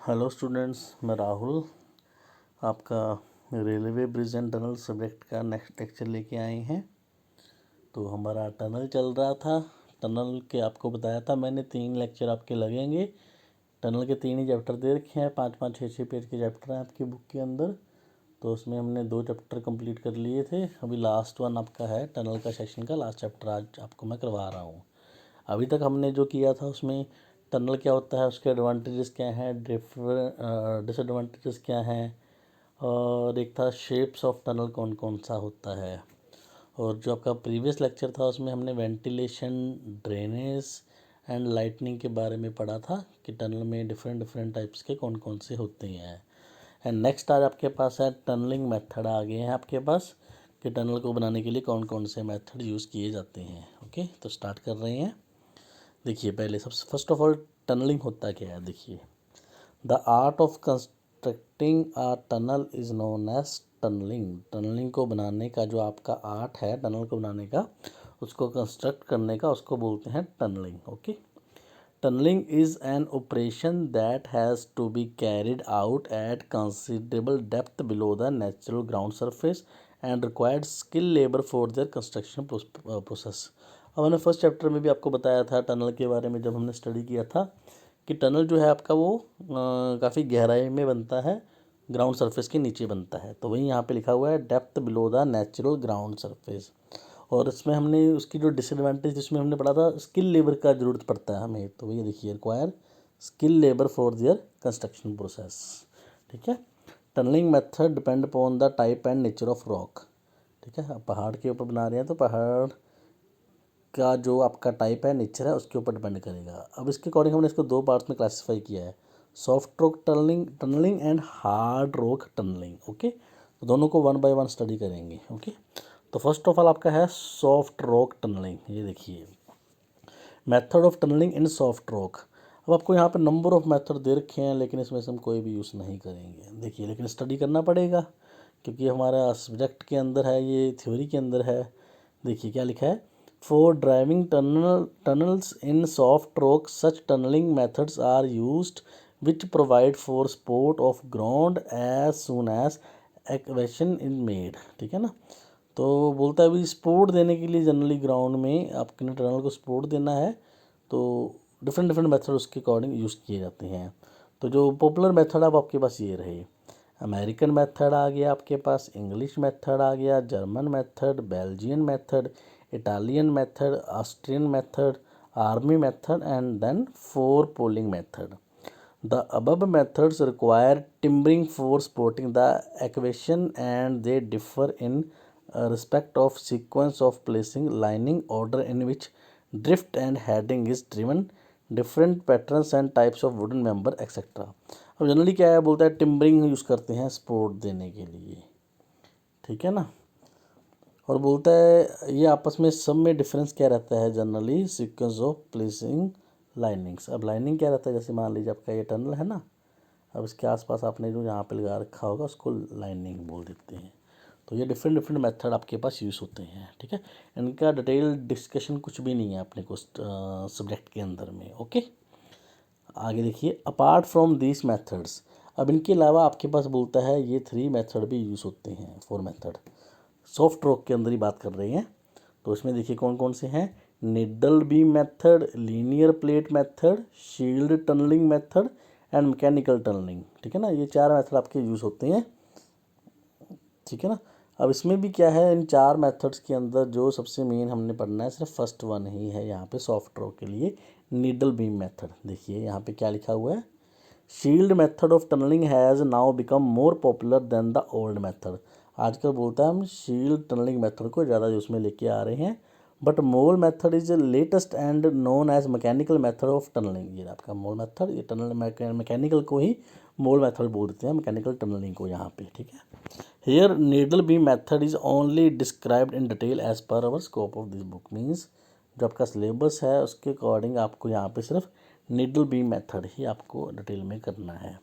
Hello students, मैं राहुल आपका railway bridge and tunnel subject का नेक्स्ट लेक्चर लेके आए हैं। तो हमारा टनल चल रहा था। टनल के आपको बताया था मैंने 3 लेक्चर आपके लगेंगे। टनल के 3 ही चैप्टर दे रखे हैं, 5-5 6-6 पेज के चैप्टर हैं आपकी बुक के अंदर। तो उसमें हमने 2 चैप्टर कंप्लीट कर लिए थे। अभी लास्ट वन आपका है टनल का सेशन का लास्ट चैप्टर, आज आपको मैं करवा रहा हूँ। अभी तक हमने जो किया था उसमें टनल क्या होता है, उसके एडवांटेजेस क्या हैं, डिसएडवांटेजेस क्या हैं, और एक था शेप्स ऑफ टनल कौन कौन सा होता है। और जो आपका प्रीवियस लेक्चर था उसमें हमने वेंटिलेशन, ड्रेनेज एंड लाइटनिंग के बारे में पढ़ा था कि टनल में डिफरेंट डिफरेंट टाइप्स के कौन कौन से होते हैं। एंड नेक्स्ट आज आपके पास है टनलिंग मेथड आ गए हैं आपके पास कि टनल को बनाने के लिए कौन कौन से मेथड यूज़ किए जाते हैं। ओके, तो स्टार्ट कर रहे हैं। देखिए, पहले सबसे फर्स्ट ऑफ ऑल टनलिंग होता क्या है। देखिए, the art of constructing a tunnel is known as tunnelling. Tunnelling को बनाने का जो आपका आर्ट है, टनल को बनाने का, उसको कंस्ट्रक्ट करने का, उसको बोलते हैं tunnelling. Okay, tunnelling is an operation that has to be carried out at considerable depth below the natural ground surface and required skill labour for their construction process. अब मैंने फर्स्ट चैप्टर में भी आपको बताया था टनल के बारे में, जब हमने स्टडी किया था कि टनल जो है आपका वो काफ़ी गहराई में बनता है, ग्राउंड सरफेस के नीचे बनता है। तो वही यहाँ पे लिखा हुआ है depth below the natural ground surface. और इसमें हमने उसकी जो डिसएडवांटेज जिसमें हमने पढ़ा था, स्किल लेबर का ज़रूरत पड़ता है हमें। तो ये देखिए, require skill labour for their construction process. ठीक है। Tunnelling method depend upon the type and nature of rock. ठीक है, आप पहाड़ के ऊपर बना रहे हैं तो पहाड़ का जो आपका टाइप है, नेचर है, उसके ऊपर डिपेंड करेगा। अब इसके अकॉर्डिंग हमने इसको 2 पार्ट्स में क्लासीफाई किया है, soft rock tunnelling and hard rock tunnelling. Okay, तो दोनों को 1 बाय 1 स्टडी करेंगे। ओके, तो फर्स्ट ऑफ ऑल आपका है सॉफ्ट रॉक टनलिंग। ये देखिए, method of tunnelling in soft rock. अब आपको यहाँ पे नंबर ऑफ मेथड दे रखे हैं, लेकिन इसमें से हम कोई भी यूज़ नहीं करेंगे। देखिए, लेकिन स्टडी करना पड़ेगा क्योंकि हमारा सब्जेक्ट के अंदर है, ये थ्योरी के अंदर है। देखिए क्या लिखा है, for driving tunnels in soft rock such tunnelling methods are used which provide for support of ground as soon as excavation is made. ठीक है ना। तो बोलता है अभी सपोर्ट देने के लिए जनरली ग्राउंड में आपके टनल को सपोर्ट देना है, तो डिफरेंट डिफरेंट मेथड उसके अकॉर्डिंग यूज़ किए जाते हैं। तो जो पॉपुलर मेथड अब आपके पास ये रहे, अमेरिकन मेथड आ गया आपके पास, इंग्लिश मेथड आ गया, German method, Belgian method, Italian method, Austrian method, army method and then 4 poling method. The above methods require timbering for supporting the excavation and they differ in respect of sequence of placing, lining, order in which drift and heading is driven, different patterns and types of wooden member etc. अब generally क्या है, बोलता है timbering use करते हैं support देने के लिए। ठीक है ना। और बोलता है ये आपस में सब में डिफरेंस क्या रहता है, generally sequence of placing, linings. अब लाइनिंग क्या रहता है, जैसे मान लीजिए आपका ये टनल है ना, अब इसके आसपास आपने जो यहाँ पे लगा रखा होगा उसको लाइनिंग बोल देते हैं। तो ये डिफरेंट डिफरेंट मेथड आपके पास यूज़ होते हैं। ठीक है, इनका डिटेल डिस्कशन कुछ भी नहीं है अपने को सब्जेक्ट के अंदर में। ओके, आगे देखिए, अपार्ट फ्रॉम दिस मेथड्स, अब इनके अलावा आपके पास बोलता है ये 3 मेथड भी यूज़ होते हैं, 4 मेथड सॉफ्ट रॉक के अंदर ही बात कर रहे हैं। तो इसमें देखिए कौन कौन से हैं, needle beam method, linear plate method, shield tunnelling method and mechanical tunnelling. ठीक है ना, ये 4 मेथड आपके यूज़ होते हैं। ठीक है ना। अब इसमें भी क्या है, इन 4 मेथड्स के अंदर जो सबसे मेन हमने पढ़ना है सिर्फ फर्स्ट वन ही है यहाँ पे सॉफ्ट रॉक के लिए, नीडल बीम मेथड। देखिए यहाँ पे क्या लिखा हुआ है, shield method of tunnelling has now become more popular than the old method. आजकल बोलता है हम शील्ड टनलिंग मेथड को ज़्यादा यूज़ में लेके आ रहे हैं, but mole method is latest and known as mechanical method of tunnelling. ये आपका मोल मेथड, ये टनल मैकेनिकल को ही मोल मेथड बोल देते हैं, मैकेनिकल टनलिंग को यहाँ पे। ठीक है, here needle beam method is only described in detail as per our scope of this book. Means जो आपका सिलेबस है उसके अकॉर्डिंग आपको यहाँ पे सिर्फ नीडल बीम मेथड ही आपको डिटेल में करना है।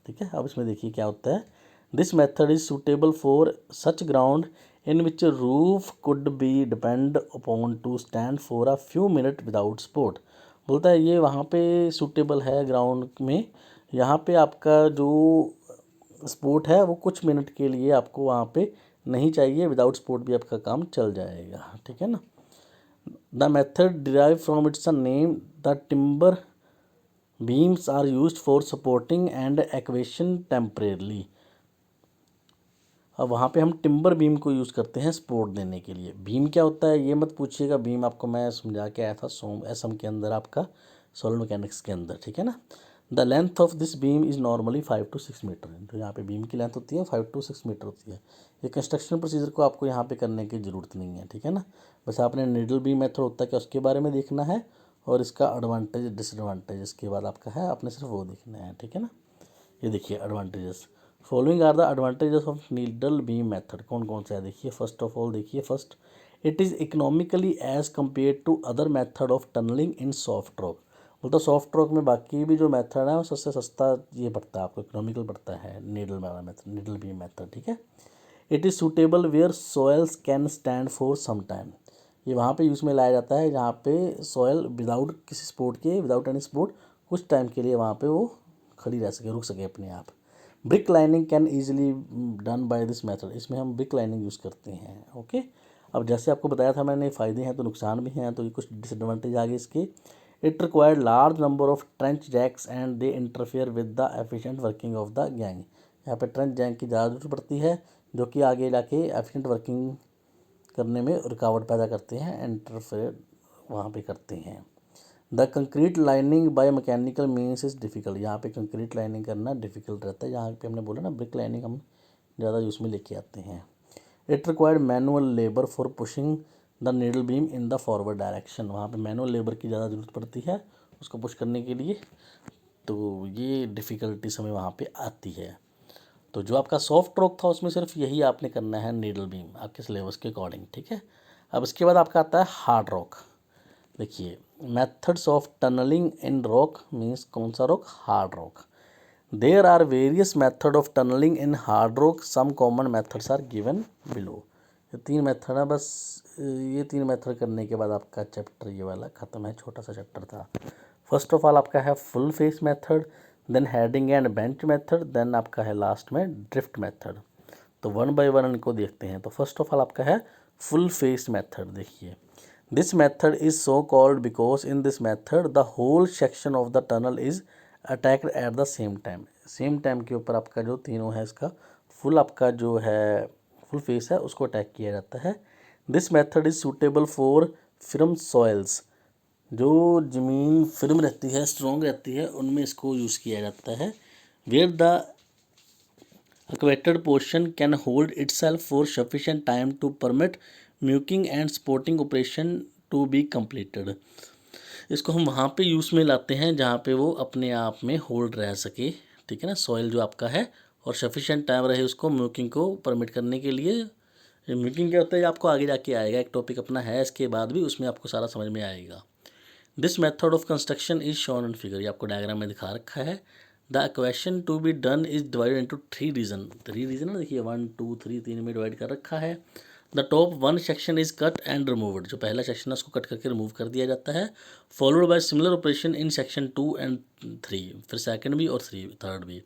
ठीक है, अब इसमें देखिए क्या होता है, this method is suitable for such ground in which roof could be depend upon two stand for a few minute without support. बोलता है ये वहाँ पे सूटेबल है ग्राउंड में यहाँ पे आपका जो सपोर्ट है वो कुछ मिनट के लिए आपको वहाँ पे नहीं चाहिए, विदाउट सपोर्ट भी आपका काम चल जाएगा, ठीक है ना। The method derive from its name, the timber beams are used for supporting and excavation temporarily. अब वहाँ पे हम टिम्बर बीम को यूज़ करते हैं सपोर्ट देने के लिए। बीम क्या होता है ये मत पूछिएगा, बीम आपको मैं समझा के आया था एसएम के अंदर, आपका सॉलिड मैकेनिक्स के अंदर, ठीक है ना। The length of this beam is normally 5 to 6 metre. जो यहाँ पे बीम की लेंथ होती है 5 to 6 मीटर होती है। ये कंस्ट्रक्शन प्रोसीजर को आपको यहाँ पे करने की ज़रूरत नहीं है, ठीक है ना। बस आपने नीडल बीम मेथड होता है क्या उसके बारे में देखना है, और इसका एडवांटेज डिसएडवांटेज इसके बाद आपका है, आपने सिर्फ वो देखना है, ठीक है ना। ये देखिए advantages, following are the advantages of needle beam method. कौन कौन सा है देखिए। फर्स्ट ऑफ ऑल देखिए, first, it is economically as compare to other method of tunnelling in soft rock. मतलब सॉफ्ट रॉक में बाकी भी जो मेथड है वो सबसे सस्ता ये पड़ता है आपको, इकोनॉमिकल पड़ता है नीडल वाला मेथड, नीडल बीम मेथड, ठीक है। It is suitable where soils can stand for some time. ये वहाँ पे यूज़ में लाया जाता है जहाँ पे सॉयल विदाउट किसी सपोर्ट के, विदाउट एनी सपोर्ट, कुछ टाइम के लिए वहाँ पे वो खड़ी रह सके, रुक सके अपने आप। Brick lining can easily done by this method. इसमें हम ब्रिक लाइनिंग यूज़ करते हैं, ओके। अब जैसे आपको बताया था मैंने, फ़ायदे हैं तो नुकसान भी हैं, तो ये कुछ डिसएडवांटेज आ गए इसके। It required large number of trench jacks and they interfere with the efficient working of the gang. यहाँ पे ट्रेंच जैक की ज़्यादा जरूरत पड़ती है, जो कि आगे जाके एफिशिएंट वर्किंग करने में रुकावट पैदा करते हैं, इंटरफेयर वहाँ पे करते हैं। The concrete lining by mechanical means is difficult. यहाँ पे कंक्रीट लाइनिंग करना डिफ़िकल्ट रहता है। यहाँ पे हमने बोला ना ब्रिक लाइनिंग हम ज़्यादा यूज़ में लेके आते हैं। It required manual labour for pushing the needle beam in the forward direction. वहाँ पे मैनुअल लेबर की ज़्यादा ज़रूरत पड़ती है उसको पुश करने के लिए, तो ये डिफ़िकल्टीज हमें वहाँ पे आती है। तो जो आपका सॉफ्ट रॉक था उसमें सिर्फ यही आपने करना है, नीडल बीम आपके सिलेबस के अकॉर्डिंग, ठीक है। अब इसके बाद आपका आता है हार्ड रॉक। देखिए, methods of tunnelling in rock means कौन सा rock, hard rock. There are various method of tunnelling in hard rock, some common methods are given below. ये 3 मेथड है बस। ये 3 मेथड करने के बाद आपका चैप्टर ये वाला ख़त्म है, छोटा सा चैप्टर था। फर्स्ट ऑफ ऑल आपका है full face method, then heading and bench method, then आपका है लास्ट में ड्रिफ्ट मेथड। तो वन बाय वन इनको देखते हैं। तो फर्स्ट ऑफ ऑल आपका है फुल फेस मेथड। देखिए, this method is so called because in this method the whole section of the tunnel is attacked at the same time. Same time के ऊपर आपका जो तीनों है इसका फुल आपका जो है फुल फेस है उसको अटैक किया जाता है। This method is suitable for firm soils. जो ज़मीन फिर्म रहती है, स्ट्रॉन्ग रहती है, उनमें इसको यूज़ किया जाता है। Where the excavated portion can hold itself for sufficient time to permit mucking and supporting operation to be completed. इसको हम वहाँ पे यूज़ में लाते हैं जहाँ पे वो अपने आप में होल्ड रह सके, ठीक है ना, सॉइल जो आपका है, और सफिशिएंट टाइम रहे उसको म्यूकिंग को परमिट करने के लिए। म्यूकिंग क्या होता है आपको आगे जाके आएगा, एक टॉपिक अपना है इसके बाद भी, उसमें आपको सारा समझ में आएगा। This method of construction is shown in figure. ये आपको डायग्राम में दिखा रखा है। The excavation to be done is divided into 3 region. 3 region ना, देखिए 1 2 3 3 में डिवाइड कर रखा है। The top 1 section is cut and removed. जो पहला सेक्शन है उसको कट करके रिमूव कर दिया जाता है। Followed by similar operation in section 2 and 3, फिर सेकंड भी और थर्ड भी।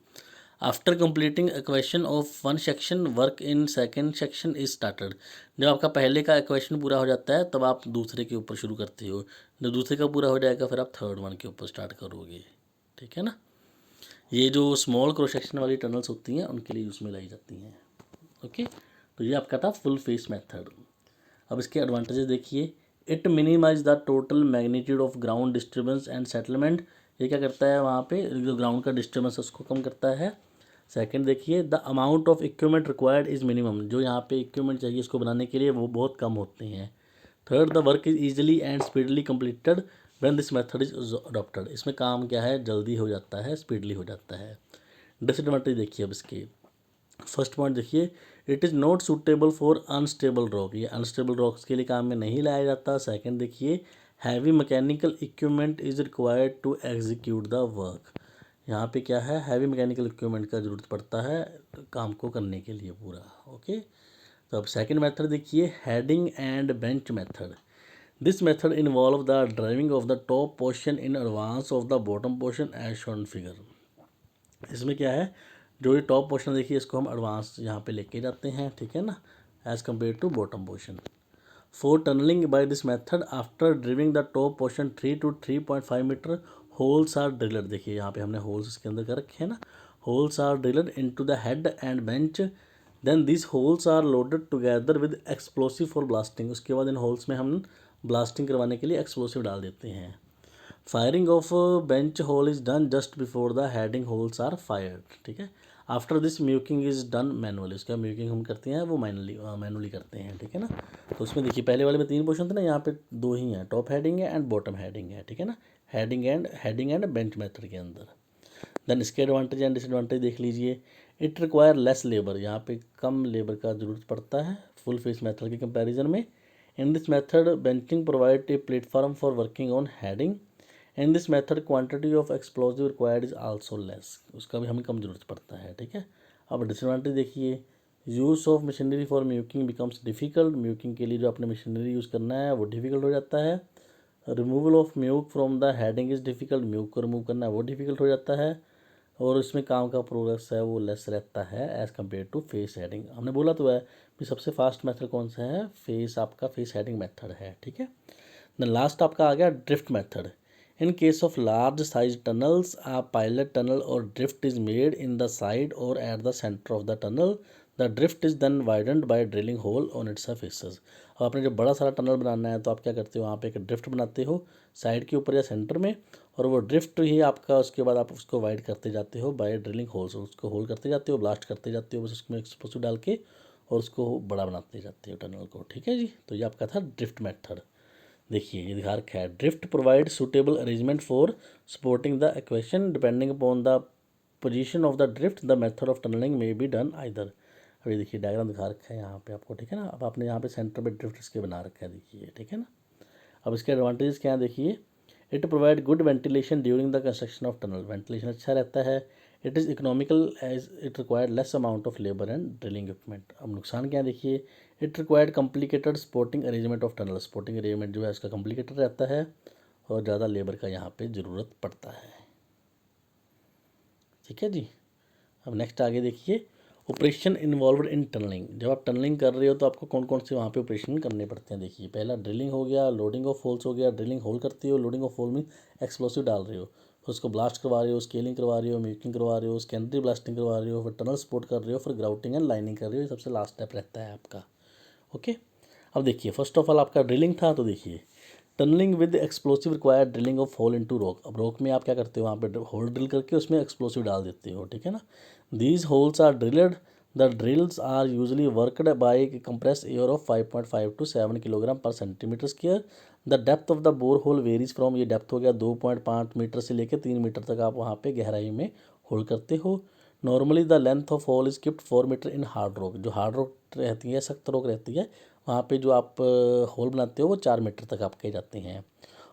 After completing equation of one section, work in second section is started. जब आपका पहले का इक्वेशन पूरा हो जाता है तब आप दूसरे के ऊपर शुरू करते हो। जब दूसरे का पूरा हो जाएगा फिर आप थर्ड वन के ऊपर स्टार्ट करोगे, ठीक है ना। ये जो स्मॉल क्रॉस सेक्शन वाली टनल्स होती हैं उनके लिए यूज़ में लाई जाती हैं, ओके। तो ये आपका था फुल फेस मेथड। अब इसके एडवांटेजेस देखिए। It minimise the total magnitude of ground disturbance and settlement. ये क्या करता है, वहाँ पे जो ग्राउंड का डिस्टर्बेंस उसको कम करता है। सेकंड देखिए, the amount of equipment required is minimum. जो यहाँ पे इक्विपमेंट चाहिए इसको बनाने के लिए वो बहुत कम होते हैं। Third, the work is easily and speedily completed when this method is adopted. इसमें काम क्या है, जल्दी हो जाता है, स्पीडली हो जाता है। डिसएडवांटेज देखिए अब इसके। फर्स्ट पॉइंट देखिए, it is not suitable for unstable rock. ये अनस्टेबल रॉक्स के लिए काम में नहीं लाया जाता। सेकंड देखिए, heavy mechanical equipment is required to execute the work. यहाँ पे क्या है, हैवी मैकेनिकल इक्विपमेंट का ज़रूरत पड़ता है काम को करने के लिए पूरा, ओके। तो अब सेकंड मेथड देखिए, heading and bench method. This method involve the driving of the top portion in advance of the bottom portion as shown figure. इसमें क्या है, जो ये टॉप पोर्शन देखिए इसको हम एडवांस यहाँ पे लेके जाते हैं, ठीक है ना, as compare to bottom portion. For tunnelling by this method after driving the top portion 3 to 3.5 metre holes are drilled. देखिए यहाँ पे हमने होल्स इसके अंदर कर रखे हैं ना, holes are drilled into the head and bench, then this holes are loaded together with explosive for blasting. उसके बाद इन होल्स में हम ब्लास्टिंग करवाने के लिए एक्सप्लोसिव डाल देते हैं। Firing of bench hole is done just before the heading holes are fired, ठीक है। After this mucking is done manually. उसका म्यूकिंग हम करते हैं वो मैनुअली करते हैं, ठीक है ना। तो उसमें देखिए पहले वाले में 3 पोर्शन थे ना, यहाँ पे 2 ही हैं, टॉप हेडिंग है एंड बॉटम हेडिंग है, ठीक है ना, हेडिंग एंड बेंच मेथड के अंदर। देन इसके एडवांटेज एंड डिसएडवांटेज देख लीजिए। इट रिक्वायर लेस लेबर, यहाँ पे कम लेबर का जरूरत पड़ता है फुल फेस मेथड के कंपैरिजन में। इन this method benching provide a platform for working on heading. In this method quantity of explosive required is also less, उसका भी हमें कम जरूरत पड़ता है, ठीक है। अब डिसएडवांटेज देखिए, use of machinery for mucking becomes difficult. Mucking के लिए जो आपने मशीनरी यूज़ करना है वो डिफ़िकल्ट हो जाता है। Removal of muck from the heading is difficult, muck को रिमूव करना है वो डिफ़िकल्ट हो जाता है। और इसमें काम का प्रोग्रेस है वो लेस रहता है as compare to face heading. हमने बोला तो है कि सबसे फास्ट मेथड कौन सा है, आपका फेस हेडिंग मेथड है, ठीक है। देन लास्ट आपका आ गया drift method. In case of large size tunnels a pilot tunnel और drift is made in the side और at the centre of the tunnel. The drift is then widened by drilling hole on its faces. अब आपने जब बड़ा सारा tunnel बनाना है तो आप क्या करते हो, वहाँ पे एक ड्रिफ्ट बनाते हो साइड के ऊपर या सेंटर में, और वो ड्रिफ्ट ही आपका उसके बाद आप उसको वाइड करते जाते हो बाय ड्रिलिंग होल्स, उसको होल करते जाते हो, ब्लास्ट करते जाते हो बस उसमें एक्सप्लोसिव डाल के, और उसको बड़ा बनाते जाते हो टनल को, ठीक है जी। तो ये आपका था ड्रिफ्ट मेथड। देखिए ये दिखा रखा है, drift provide suitable arrangement for supporting the excavation depending upon the position of the drift the method of tunnelling may be done either. अभी देखिए डायग्राम दिखा रखा है यहाँ पे आपको, ठीक है ना। अब आपने यहाँ पे सेंटर पे ड्रिफ्ट इसके बना रखा है, देखिए, ठीक है ना। अब इसके एडवांटेजेस क्या है देखिए, it provide good ventilation during the construction of tunnel, ventilation अच्छा रहता है। It is economical as it required less amount of labour and drilling equipment. अब नुकसान क्या है देखिए, it required complicated supporting arrangement of tunnel, supporting arrangement जो है इसका कॉम्प्लिकेटेड रहता है और ज़्यादा लेबर का यहाँ पे ज़रूरत पड़ता है, ठीक है जी। अब नेक्स्ट आगे देखिए, ऑपरेशन इन्वॉल्वड इन टनलिंग। जब आप टनलिंग कर रहे हो तो आपको कौन कौन से वहाँ पे ऑपरेशन करने पड़ते हैं। देखिए पहला ड्रिलिंग हो गया, लोडिंग ऑफ होल्स हो गया, ड्रिलिंग होल करती हो, लोडिंग ऑफ होल में एक्सप्लोसिव डाल रहे हो, फिर उसको ब्लास्ट करवा रहे हो, स्केलिंग करवा रहे हो, म्यूकिंग करवा रहे हो, सेकेंडरी ब्लास्टिंग करवा रहे हो, फिर टनल सपोर्ट कर रहे हो, फिर ग्राउटिंग एंड लाइनिंग कर रहे हो। ये सबसे लास्ट स्टेप रहता है आपका, ओके। अब देखिए फर्स्ट ऑफ ऑल आपका ड्रिलिंग था, तो देखिए tunnelling with explosive require drilling of hole into rock. अब रॉक में आप क्या करते हो, वहाँ पे होल ड्रिल करके उसमें एक्सप्लोसिव डाल देते हो, ठीक है ना। These holes are drilled, the drills are usually worked by compress air of 5.5 to 7 kilogram per centimetre square. The depth of the bore hole varies from, ये डेप्थ हो गया 2.5 मीटर से लेकर 3 मीटर तक आप वहाँ पे गहराई में होल करते हो। Normally the length of hole is kept 4 metre in hard rock, जो हार्ड रॉक रहती है, सख्त रॉक रहती है, वहाँ पे जो आप होल बनाते हो वो 4 मीटर तक आपके जाते हैं।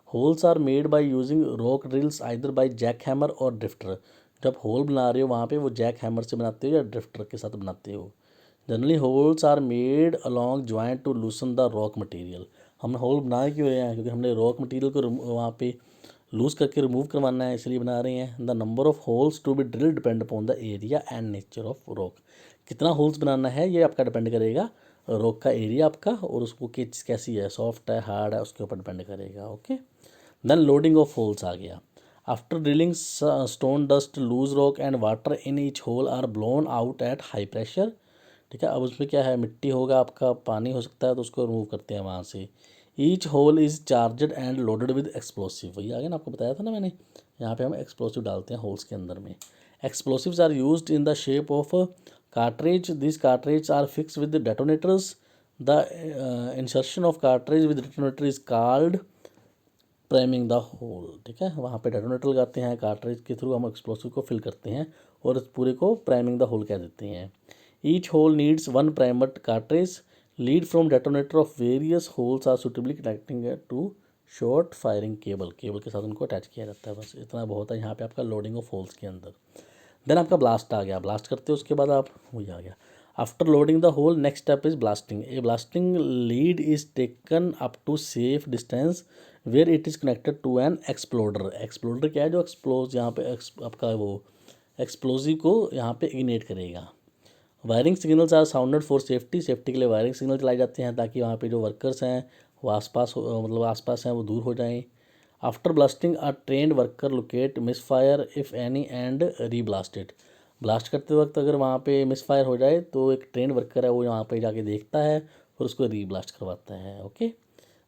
Holes are made by using rock drills either by jack hammer और ड्रिफ्टर। जब होल बना रहे हो वहाँ पे वो जैक हैमर से बनाते हो या ड्रिफ्टर के साथ बनाते हो। Generally holes are made along joint to loosen the rock material. हम होल बना क्यों रहे हैं, क्योंकि हमने रॉक मटेरियल को वहाँ पे लूज करके रिमूव करवाना है, इसलिए बना रहे हैं। The number of holes to be drill depend upon the area and nature of rock. कितना होल्स बनाना है ये आपका डिपेंड करेगा रॉक का एरिया आपका, और उसको कैसी है, सॉफ्ट है, हार्ड है, उसके ऊपर डिपेंड करेगा, okay. Then loading of holes आ गया। After drilling stone dust loose rock and water in each hole are blown out at high pressure, ठीक है। अब उसमें क्या है, मिट्टी होगा, आपका पानी हो सकता है, तो उसको रिमूव करते हैं वहाँ से। Each hole is charged and loaded with explosive, वही आगे ना आपको बताया था ना मैंने, यहाँ पे हम एक्सप्लोसिव डालते हैं होल्स के अंदर में। Explosives are used in the shape of cartridge. These cartridges are fixed with the detonators. The insertion of cartridge with detonator is called priming the hole, ठीक है। वहाँ पे डेटोनेटर लगाते हैं, कार्ट्रिज के थ्रू हम एक्सप्लोसिव को फिल करते हैं और इस पूरे को प्राइमिंग द होल कह देते हैं। Each hole needs 1 primer cartridge. Lead from detonator of various holes are suitably connecting to short firing cable, cable के साथ उनको अटैच किया जाता है। बस इतना बहुत है यहाँ पे आपका लोडिंग ऑफ होल्स के अंदर। देन आपका ब्लास्ट आ गया, ब्लास्ट करते हो उसके बाद आप वही आ गया। After loading the hole next step is blasting. A blasting lead is taken up to safe distance where it is connected to an exploder. Exploder क्या है, जो एक्सप्लोज यहाँ पे आपका वो एक्सप्लोजिव को यहाँ पे इग्निट करेगा। Wiring signals are sounded for safety, safety के लिए वायरिंग सिग्नल चलाए जाते हैं ताकि वहाँ पे जो वर्कर्स हैं वो आसपास हैं वो दूर हो जाएं। After blasting a trained worker locate misfire if any and reblasted. Blast करते वक्त अगर वहाँ पे मिसफायर हो जाए तो एक ट्रेंड वर्कर है वो यहाँ पे जाके देखता है और उसको रीब्लास्ट करवाता है। ओके,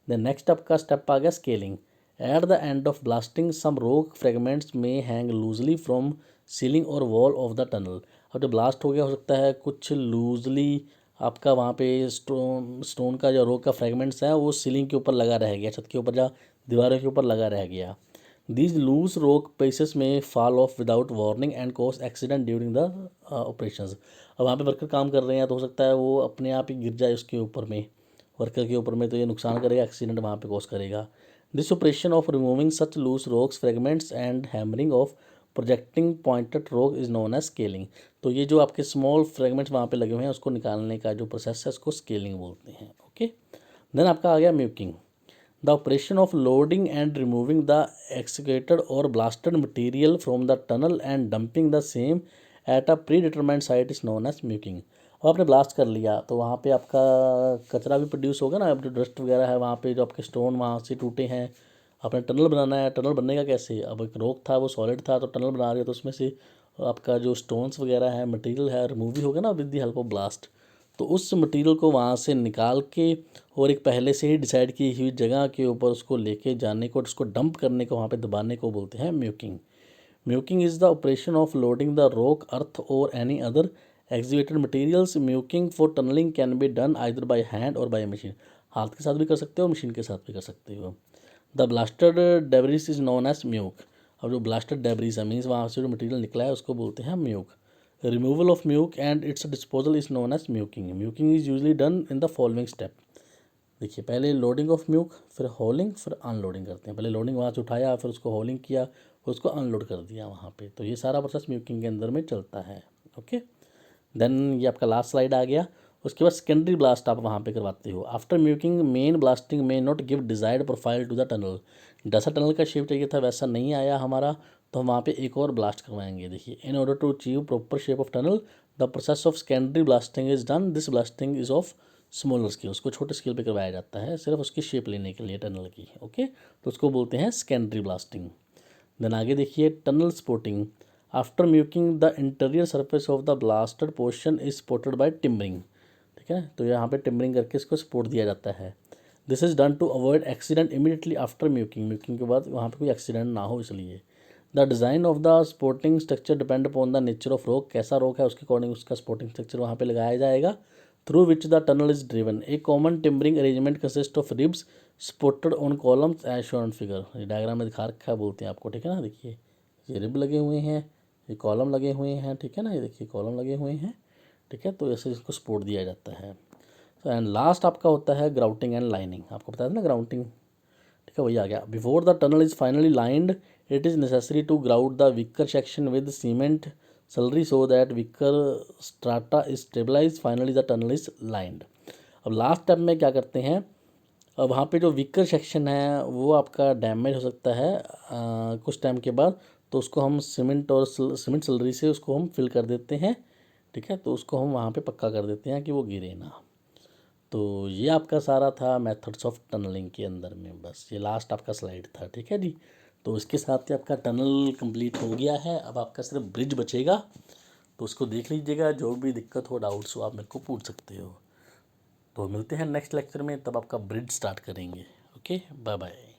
देन नेक्स्ट आपका स्टेप आ गया scaling. At the end of blasting some rock fragments may hang loosely from ceiling और वॉल ऑफ द टनल। अब जब ब्लास्ट हो गया हो सकता है कुछ लूजली आपका वहाँ पे स्टोन का जो रॉक का फ्रेगमेंट्स है वो सीलिंग के ऊपर लगा रह गया, छत के ऊपर या दीवारों के ऊपर लगा रह गया। दीज लूज रॉक पीसेस में fall of without warning and cause accident during the operations. अब वहाँ पे वर्कर काम कर रहे हैं तो हो सकता है वो अपने आप ही गिर जाए उसके ऊपर में, वर्कर के ऊपर में, तो ये नुकसान करेगा, एक्सीडेंट वहाँ पे कॉज करेगा। This operation of removing such loose rocks fragments and hammering of projecting pointed rock is known as scaling. तो ये जो आपके स्मॉल फ्रेगमेंट्स वहाँ पे लगे हुए हैं उसको निकालने का जो प्रोसेस है उसको स्केलिंग बोलते हैं। ओके, देन आपका आ गया mucking. The operation of loading and removing the excavated और blasted material from the tunnel and dumping the same at a predetermined site is known as mucking. अब आपने ब्लास्ट कर लिया तो वहाँ पे आपका कचरा भी प्रोड्यूस होगा ना, अब जो डस्ट वगैरह है वहाँ पे जो आपके स्टोन वहाँ से टूटे हैं, आपने टनल बनाना है, टनल बनने का कैसे, अब एक रॉक था वो सॉलिड था तो टनल बना रहे हो तो उसमें से आपका जो स्टोन्स वगैरह है मटेरियल है रिमूव भी होगा ना with the help of blast. तो उस मटेरियल को वहाँ से निकाल के और एक पहले से ही डिसाइड की हुई जगह के ऊपर उसको लेके जाने को, उसको डंप करने को, वहाँ पे दबाने को बोलते हैं mucking. Mucking is the operation of loading the rock, earth और any other excavated materials. Mucking for tunnelling can be done either by hand और बाय मशीन। हाथ के साथ भी कर सकते हो, मशीन के साथ भी कर सकते हो। The blasted debris is known as muck. अब जो ब्लास्टेड डेब्रिस है मीन्स वहाँ से जो मटेरियल निकला है उसको बोलते हैं muck. Removal of muck and its disposal is known as mucking. Mucking is usually done in the following step. देखिए, पहले लोडिंग ऑफ म्यूक, फिर हॉलिंग, फिर अनलोडिंग करते हैं। पहले लोडिंग वहाँ से उठाया, फिर उसको हॉलिंग किया, फिर उसको अनलोड कर दिया वहाँ पे। तो ये सारा प्रोसेस म्यूकिंग के अंदर में चलता है। ओके, देन ये आपका लास्ट स्लाइड आ गया। उसके बाद सेकेंडरी ब्लास्ट आप वहाँ पे करवाते हो। After mucking main blasting may not give desired profile to the tunnel. जैसा टनल का शेप चाहिए था वैसा नहीं आया हमारा, तो हम वहाँ पे एक और ब्लास्ट करवाएंगे। देखिए, in order to achieve proper shape of tunnel the process of secondary blasting is done. This blasting is of smaller scale. उसको छोटे स्केल पे करवाया जाता है सिर्फ उसकी शेप लेने के लिए टनल की। ओके, तो उसको बोलते हैं सेकेंडरी ब्लास्टिंग। देन आगे देखिए tunnel supporting. After mucking the interior surface of the blasted portion is supported by timbering. ठीक है, तो यहाँ पे टिम्बरिंग करके इसको सपोर्ट दिया जाता है। This is done to avoid accident immediately after mucking. Mucking के बाद वहाँ पे कोई एक्सीडेंट ना हो इसलिए। The design of the supporting structure depend upon the nature of rock. कैसा रॉक है उसके अकॉर्डिंग उसका सपोर्टिंग स्ट्रक्चर वहाँ पे लगाया जाएगा। Through which the tunnel is driven. A common timbering arrangement consist of ribs supported on columns as shown figure. ये diagram में दिखा रखा है, बोलते हैं आपको। ठीक है ना, देखिए ये रिब लगे हुए हैं, ये कॉलम लगे हुए हैं। ठीक है ना, ये देखिए कॉलम लगे हुए हैं। ठीक है, तो ऐसे इसको सपोर्ट दिया जाता है। तो एंड लास्ट आपका होता है ग्राउटिंग एंड लाइनिंग। आपको पता है ना ग्राउटिंग। ठीक है, वही आ गया। Before the tunnel is finally lined it is necessary to grout the weaker section with cement slurry so that weaker strata is stabilize. Finally the tunnel is lined. अब लास्ट स्टेप में क्या करते हैं, अब वहाँ पे जो वीकर सेक्शन है वो आपका डैमेज हो सकता है कुछ टाइम के बाद, तो उसको हम सीमेंट और सीमेंट स्लरी से उसको हम फिल कर देते हैं। ठीक है, तो उसको हम वहाँ पे पक्का कर देते हैं कि वो गिरे ना। तो ये आपका सारा था मेथड्स ऑफ टनलिंग के अंदर में, बस ये लास्ट आपका स्लाइड था। ठीक है जी, तो इसके साथ ही आपका टनल कंप्लीट हो गया है। अब आपका सिर्फ ब्रिज बचेगा, तो उसको देख लीजिएगा। जो भी दिक्कत हो, डाउट्स हो, आप मेरे को पूछ सकते हो। तो मिलते हैं नेक्स्ट लेक्चर में, तब आपका ब्रिज स्टार्ट करेंगे। Okay, bye bye.